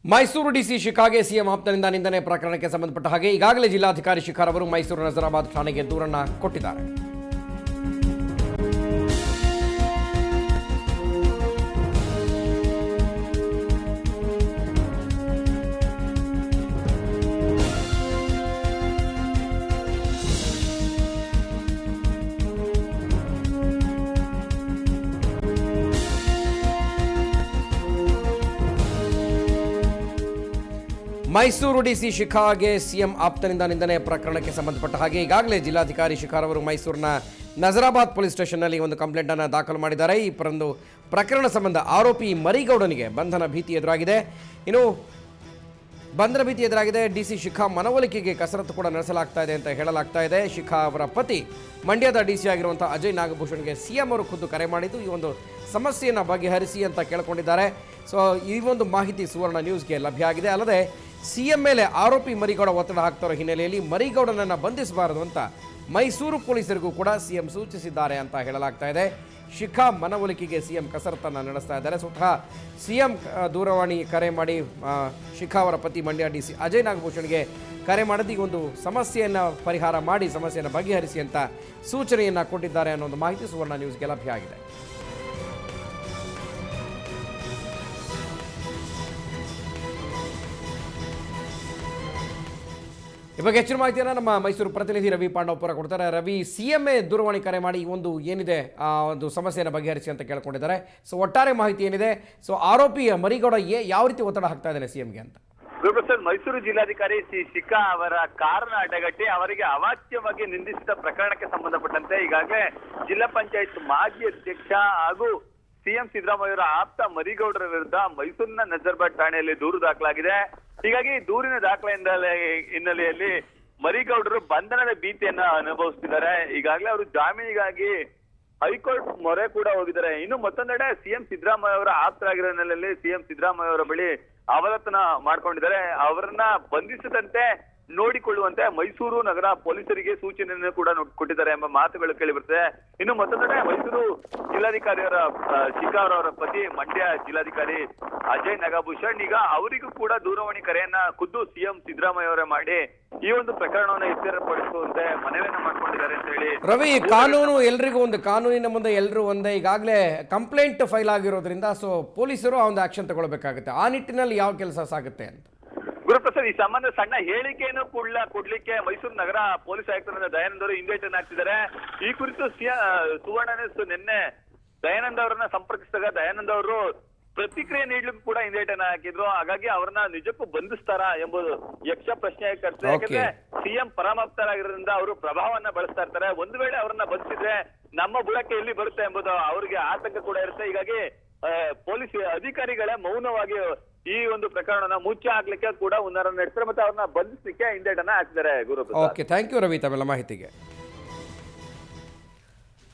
Mysuru DC ಶಿಖಾಗೆ CM ಆಪ್ತನಿಂದ ನಿಂದನೆ ಪ್ರಕರಣಕ್ಕೆ ಸಂಬಂಧಪಟ್ಟ ಹಾಗೆ ಈಗಾಗಲೇ ಜಿಲ್ಲಾಧಿಕಾರಿ ಶಿಖಾರ್ ಅವರು ಮೈಸೂರು ನಜರಾಬಾದ್ ಠಾಣೆಗೆ ದೂರನ್ನು ಕೊಟ್ಟಿದ್ದಾರೆ. ಮೈಸೂರು ಡಿಸಿ ಶಿಖಾಗೆ ಸಿಎಂ ಆಪ್ತನಿಂದ ನಿಂದನೆ ಪ್ರಕರಣಕ್ಕೆ ಸಂಬಂಧಪಟ್ಟ ಹಾಗೆ ಈಗಾಗಲೇ ಜಿಲ್ಲಾಧಿಕಾರಿ ಶಿಖಾರ್ ಅವರು ಮೈಸೂರಿನ ನಜರಾಬಾದ್ ಪೊಲೀಸ್ ಸ್ಟೇಷನ್ನಲ್ಲಿ ಒಂದು ಕಂಪ್ಲೇಂಟ್ ಅನ್ನು ದಾಖಲು ಮಾಡಿದ್ದಾರೆ. ಈ ಪ್ರಕರಣ ಸಂಬಂಧ ಆರೋಪಿ ಮರಿಗೌಡನಿಗೆ ಬಂಧನ ಭೀತಿ ಎದುರಾಗಿದೆ. ಡಿಸಿ ಶಿಖಾ ಮನವೊಲಿಕೆಗೆ ಕಸರತ್ತು ಕೂಡ ನಡೆಸಲಾಗ್ತಾ ಇದೆ ಅಂತ ಹೇಳಲಾಗ್ತಾ ಇದೆ. ಶಿಖಾ ಅವರ ಪತಿ ಮಂಡ್ಯದ ಡಿಸಿ ಆಗಿರುವಂಥ ಅಜಯ್ ನಾಗಭೂಷಣ್ಗೆ ಸಿಎಂ ಅವರು ಖುದ್ದು ಕರೆ ಮಾಡಿದ್ದು ಈ ಒಂದು ಸಮಸ್ಯೆಯನ್ನು ಬಗೆಹರಿಸಿ ಅಂತ ಕೇಳಿಕೊಂಡಿದ್ದಾರೆ. ಸೊ ಈ ಒಂದು ಮಾಹಿತಿ ಸುವರ್ಣ ನ್ಯೂಸ್ಗೆ ಲಭ್ಯ ಆಗಿದೆ. ಅಲ್ಲದೆ ಸಿಎಂ ಮೇಲೆ ಆರೋಪಿ ಮರಿಗೌಡ ಒತ್ತಡ ಹಾಕ್ತಿರೋ ಹಿನ್ನೆಲೆಯಲ್ಲಿ ಮರಿಗೌಡನನ್ನು ಬಂಧಿಸಬಾರದು ಅಂತ ಮೈಸೂರು ಪೊಲೀಸರಿಗೂ ಕೂಡ ಸಿಎಂ ಸೂಚಿಸಿದ್ದಾರೆ ಅಂತ ಹೇಳಲಾಗ್ತಾ ಇದೆ. ಶಿಖಾ ಮನವೊಲಿಕೆಗೆ ಸಿಎಂ ಕಸರತ್ತನ್ನು ನಡೆಸ್ತಾ ಇದ್ದಾರೆ. ಸ್ವತಃ ಸಿಎಂ ದೂರವಾಣಿ ಕರೆ ಮಾಡಿ ಶಿಖಾ ಅವರ ಪತಿ ಮಂಡ್ಯ ಡಿಸಿ ಅಜಯ್ ನಾಗಭೂಷಣ್ಗೆ ಕರೆ ಮಾಡಿದ್ದು ಈ ಒಂದು ಸಮಸ್ಯೆಯನ್ನು ಪರಿಹಾರ ಮಾಡಿ ಸಮಸ್ಯೆಯನ್ನು ಬಗೆಹರಿಸಿ ಅಂತ ಸೂಚನೆಯನ್ನು ಕೊಟ್ಟಿದ್ದಾರೆ ಅನ್ನೋ ಒಂದು ಮಾಹಿತಿ ಸುವರ್ಣ ನ್ಯೂಸ್ಗೆ ಲಭ್ಯ ಆಗಿದೆ. ಈ ಬಗ್ಗೆ ಹೆಚ್ಚಿನ ಮಾಹಿತಿಯನ್ನು ನಮ್ಮ ಮೈಸೂರು ಪ್ರತಿನಿಧಿ ರವಿ ಪಾಂಡವಪುರ ಕೊಡ್ತಾರೆ. ರವಿ, ಸಿಎಂಎ ದೂರವಾಣಿ ಕರೆ ಮಾಡಿ ಈ ಒಂದು ಏನಿದೆ ಆ ಒಂದು ಸಮಸ್ಯೆಯನ್ನು ಬಗೆಹರಿಸಿ ಅಂತ ಕೇಳ್ಕೊಂಡಿದ್ದಾರೆ. ಸೊ ಒಟ್ಟಾರೆ ಮಾಹಿತಿ ಏನಿದೆ, ಸೊ ಆರೋಪಿ ಮರಿಗೌಡ ಯಾವ ರೀತಿ ಒತ್ತಡ ಹಾಕ್ತಾ ಇದ್ದಾನೆ ಸಿಎಂಗೆ ಅಂತ? ಸರ್, ಮೈಸೂರು ಜಿಲ್ಲಾಧಿಕಾರಿ ಶಿಖಾ ಅವರ ಕಾರನ್ನ ಅಡ್ಡಗಟ್ಟಿ ಅವರಿಗೆ ಅವಾಚ್ಯವಾಗಿ ನಿಂದಿಸಿದ ಪ್ರಕರಣಕ್ಕೆ ಸಂಬಂಧಪಟ್ಟಂತೆ ಈಗಾಗಲೇ ಜಿಲ್ಲಾ ಪಂಚಾಯತ್ ಮಾಜಿ ಅಧ್ಯಕ್ಷ ಹಾಗೂ ಸಿಎಂ ಸಿದ್ದರಾಮಯ್ಯವರ ಆಪ್ತ ಮರಿಗೌಡರ ವಿರುದ್ಧ ಮೈಸೂರಿನ ನಜರ್ಬಾದ್ ಠಾಣೆಯಲ್ಲಿ ದೂರು ದಾಖಲಾಗಿದೆ. ಹೀಗಾಗಿ ದೂರಿನ ದಾಖಲೆ ಹಿನ್ನೆಲೆಯಲ್ಲಿ ಮರಿಗೌಡರು ಬಂಧನದ ಭೀತಿಯನ್ನ ಅನುಭವಿಸ್ತಿದ್ದಾರೆ. ಈಗಾಗಲೇ ಅವರು ಜಾಮೀನಿಗಾಗಿ ಹೈಕೋರ್ಟ್ ಮೊರೆ ಕೂಡ ಹೋಗಿದ್ದಾರೆ. ಇನ್ನು ಮತ್ತೊಂದೆಡೆ ಸಿಎಂ ಸಿದ್ದರಾಮಯ್ಯ ಅವರ ಆಪ್ತರಾಗಿರೋ ಹಿನ್ನೆಲೆಯಲ್ಲಿ ಸಿಎಂ ಸಿದ್ದರಾಮಯ್ಯ ಅವರ ಬಳಿ ಅವಲೋಕನ ಮಾಡ್ಕೊಂಡಿದ್ದಾರೆ. ಅವರನ್ನ ಬಂಧಿಸದಂತೆ ನೋಡಿಕೊಳ್ಳುವಂತೆ ಮೈಸೂರು ನಗರ ಪೊಲೀಸರಿಗೆ ಸೂಚನೆಯನ್ನು ಕೂಡ ಕೊಟ್ಟಿದ್ದಾರೆ ಎಂಬ ಮಾತುಗಳು ಕೇಳಿ ಬರ್ತದೆ. ಇನ್ನು ಮತ್ತೊಂದೆಡೆ ಮೈಸೂರು ಜಿಲ್ಲಾಧಿಕಾರಿಯವರ ಶಿಖಾ ಅವರ ಪತಿ ಮಂಡ್ಯ ಜಿಲ್ಲಾಧಿಕಾರಿ ಅಜಯ್ ನಾಗಭೂಷಣ್ ಈಗ ಅವರಿಗೂ ಕೂಡ ದೂರವಾಣಿ ಕರೆಯನ್ನ ಖುದ್ದು ಸಿಎಂ ಸಿದ್ದರಾಮಯ್ಯ ಅವರೇ ಮಾಡಿ ಈ ಒಂದು ಪ್ರಕರಣವನ್ನು ಎಚ್ಚರಪಡಿಸುವಂತೆ ಮನವಿಯನ್ನ ಮಾಡ್ಕೊಂಡಿದ್ದಾರೆ ಅಂತ ಹೇಳಿ. ರವಿ, ಕಾನೂನು ಎಲ್ರಿಗೂ ಒಂದು, ಕಾನೂನಿನ ಮುಂದೆ ಎಲ್ಲರೂ ಒಂದೇ. ಈಗಾಗಲೇ ಕಂಪ್ಲೇಂಟ್ ಫೈಲ್ ಆಗಿರೋದ್ರಿಂದ ಸೊ ಪೊಲೀಸರು ಆ ಒಂದು ಆಕ್ಷನ್ ತಗೊಳ್ಬೇಕಾಗುತ್ತೆ. ಆ ನಿಟ್ಟಿನಲ್ಲಿ ಯಾವ ಕೆಲಸ ಸಾಗುತ್ತೆ ಅಂತ ಗುರುಪ್ರಸಾದ್, ಈ ಸಂಬಂಧ ಸಣ್ಣ ಹೇಳಿಕೆಯನ್ನು ಕೊಡ್ಲಿಕ್ಕೆ ಮೈಸೂರು ನಗರ ಪೊಲೀಸ್ ಆಯುಕ್ತರಾದ ದಯಾನಂದ್ ಅವರು ಹಿಂದೇಟನ್ನು ಹಾಕ್ತಿದ್ದಾರೆ. ಈ ಕುರಿತು ಸುವರ್ಣ ನ್ಯೂಸ್ ನಿನ್ನೆ ದಯಾನಂದ್ ಅವರನ್ನ ಸಂಪರ್ಕಿಸಿದಾಗ ದಯಾನಂದ್ ಅವರು ಪ್ರತಿಕ್ರಿಯೆ ನೀಡ್ಲಿಕ್ಕೂ ಕೂಡ ಹಿಂದೇಟನ್ನ ಹಾಕಿದ್ರು. ಹಾಗಾಗಿ ಅವ್ರನ್ನ ನಿಜಕ್ಕೂ ಬಂಧಿಸ್ತಾರಾ ಎಂಬುದು ಯಕ್ಷ ಪ್ರಶ್ನೆ ಕರ್ತದೆ. ಯಾಕಂದ್ರೆ ಸಿಎಂ ಪರಮಾಪ್ತರಾಗಿರೋದ್ರಿಂದ ಅವರು ಪ್ರಭಾವವನ್ನ ಬಳಸ್ತಾ ಇರ್ತಾರೆ. ಒಂದು ವೇಳೆ ಅವ್ರನ್ನ ಬಂಧಿಸಿದ್ರೆ ನಮ್ಮ ಬುಡಕ್ಕೆ ಎಲ್ಲಿ ಬರುತ್ತೆ ಎಂಬುದು ಅವರಿಗೆ ಆತಂಕ ಕೂಡ ಇರುತ್ತೆ. ಹೀಗಾಗಿ ಪೊಲೀಸ್ ಅಧಿಕಾರಿಗಳೇ ಮೌನವಾಗಿ ಈ ಒಂದು ಪ್ರಕರಣನ ಮುಚ್ಚಿ ಹಾಕ್ಲಿಕ್ಕೆ ಕೂಡ ಹುನ್ನಾರ ನಡೆಸ್ತಾರೆ ಮತ್ತೆ ಅವ್ರನ್ನ ಬಂಧಿಸಲಿಕ್ಕೆ ಹಿಂದೇಟನ್ನ ಹಾಕಿದ್ದಾರೆ. ಗುರು, ಓಕೆ, ಥ್ಯಾಂಕ್ ಯು ರವಿ ತಮ್ಮೆಲ್ಲ ಮಾಹಿತಿಗೆ.